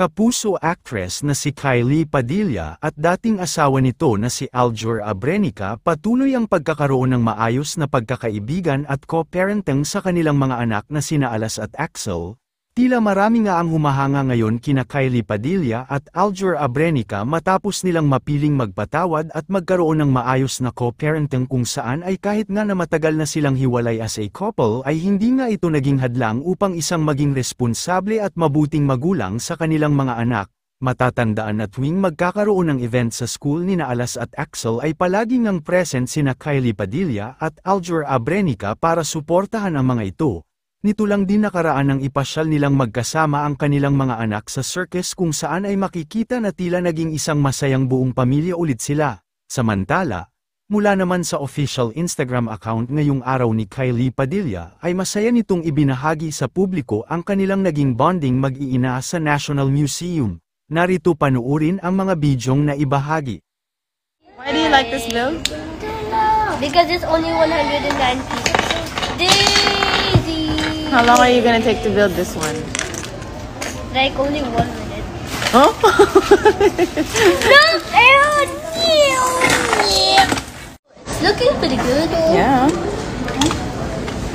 Kapuso actress na si Kylie Padilla at dating asawa nito na si Aljur Abrenica patuloy ang pagkakaroon ng maayos na pagkakaibigan at co-parenting sa kanilang mga anak na sina Alas at Axel. Tila marami nga ang humahanga ngayon kina Kylie Padilla at Aljur Abrenica matapos nilang mapiling magpatawad at magkaroon ng maayos na co-parenting kung saan ay kahit nga na matagal na silang hiwalay as a couple ay hindi nga ito naging hadlang upang isang maging responsable at mabuting magulang sa kanilang mga anak. Matatandaan na tuwing magkakaroon ng event sa school nina Alas at Axel ay palaging ang present sina Kylie Padilla at Aljur Abrenica para suportahan ang mga ito. Nito lang din nakaraan ng ipasyal nilang magkasama ang kanilang mga anak sa circus kung saan ay makikita na tila naging isang masayang buong pamilya ulit sila. Samantala, mula naman sa official Instagram account ngayong araw ni Kylie Padilla ay masaya nitong ibinahagi sa publiko ang kanilang naging bonding mag-iina sa National Museum. Narito panuurin ang mga bidyong na ibahagi. Why do you like this build? Because it's only 190. How long are you gonna take to build this one? Like only 1 minute. Oh? Look! It's looking pretty good. Yeah.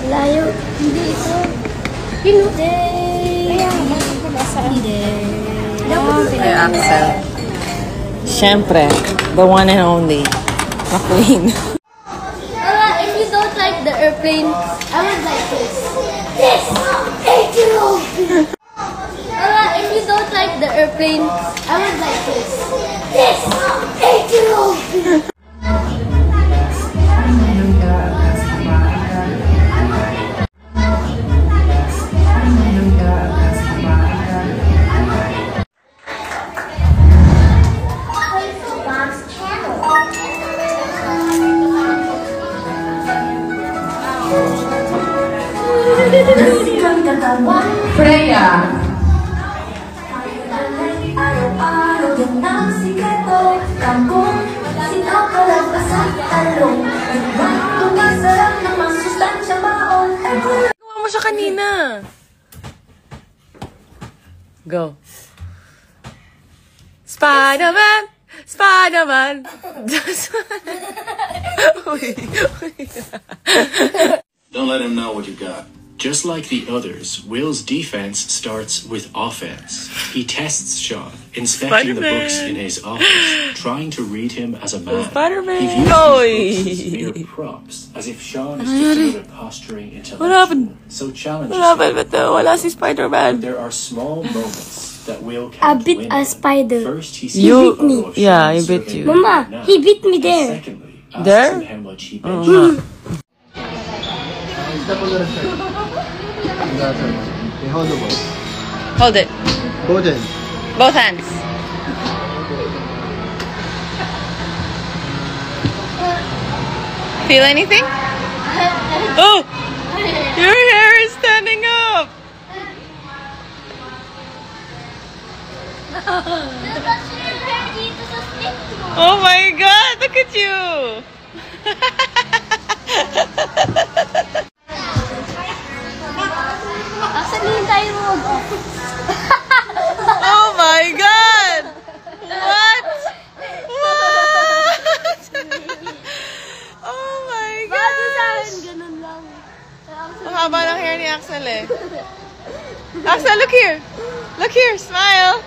Layo. Hindi ito. Ay, Axel. Siyempre, the one and only. McQueen. If you don't like the airplane, I would like this. This! 8-year-old! If you don't like the airplane, I would like this. This! 8-year-old! Freya. Gawa mo siya kanina. Go. Spider-Man! Spider-Man! Don't let him know what you got. Just like the others, Will's defense starts with offense. He tests Sean, inspecting the books in his office, trying to read him as a man. Spider-Man! He views these books as mere props, as if Sean is just another posturing intellectual. So challenges Wala si Spider-Man. There are small moments that Will can't win A spider. First, he You- sees the photo of yeah, Sean he bit serving you. him Mama, now. he beat me And there. secondly, asks There? him how much he benches. Hold it. Golden. Both hands. Feel anything? Oh! Your hair is standing up! Oh my god, look at you! Oh my god! What? What? Oh my god! Ang haba ng hair ni Axel eh. Axel, look here! Look here, smile!